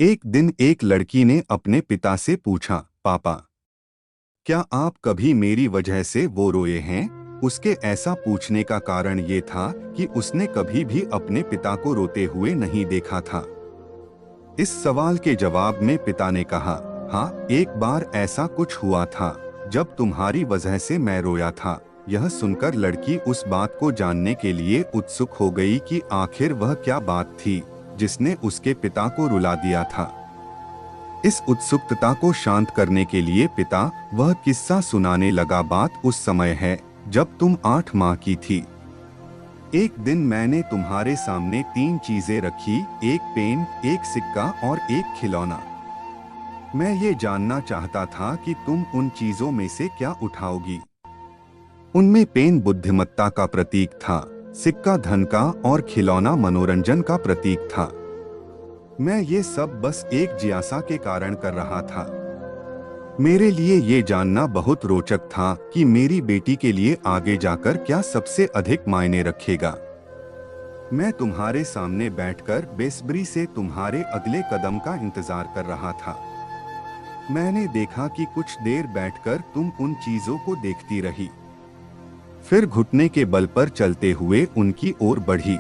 एक दिन एक लड़की ने अपने पिता से पूछा, पापा, क्या आप कभी मेरी वजह से वो रोए हैं? उसके ऐसा पूछने का कारण ये था कि उसने कभी भी अपने पिता को रोते हुए नहीं देखा था। इस सवाल के जवाब में पिता ने कहा, हाँ, एक बार ऐसा कुछ हुआ था जब तुम्हारी वजह से मैं रोया था। यह सुनकर लड़की उस बात को जानने के लिए उत्सुक हो गई कि आखिर वह क्या बात थी जिसने उसके पिता को रुला दिया था। इस उत्सुकता को शांत करने के लिए पिता वह किस्सा सुनाने लगा। बात उस समय है जब तुम 8 माह की थी। एक दिन मैंने तुम्हारे सामने 3 चीजें रखी, एक पेन, एक सिक्का और एक खिलौना। मैं ये जानना चाहता था कि तुम उन चीजों में से क्या उठाओगी। उनमें पेन बुद्धिमत्ता का प्रतीक था, सिक्का धन का और खिलौना मनोरंजन का प्रतीक था। मैं ये सब बस एक जिज्ञासा के कारण कर रहा था। मेरे लिए ये जानना बहुत रोचक था कि मेरी बेटी के लिए आगे जाकर क्या सबसे अधिक मायने रखेगा। मैं तुम्हारे सामने बैठकर बेसब्री से तुम्हारे अगले कदम का इंतजार कर रहा था। मैंने देखा कि कुछ देर बैठकर तुम उन चीजों को देखती रही, फिर घुटने के बल पर चलते हुए उनकी ओर बढ़ी।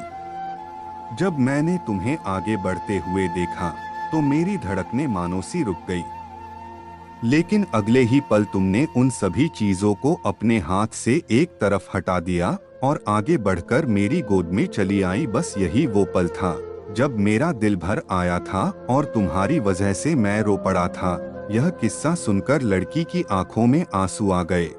जब मैंने तुम्हें आगे बढ़ते हुए देखा तो मेरी धड़कनें मानो सी रुक गई। लेकिन अगले ही पल तुमने उन सभी चीजों को अपने हाथ से एक तरफ हटा दिया और आगे बढ़कर मेरी गोद में चली आई। बस यही वो पल था जब मेरा दिल भर आया था और तुम्हारी वजह से मैं रो पड़ा था। यह किस्सा सुनकर लड़की की आंखों में आंसू आ गए।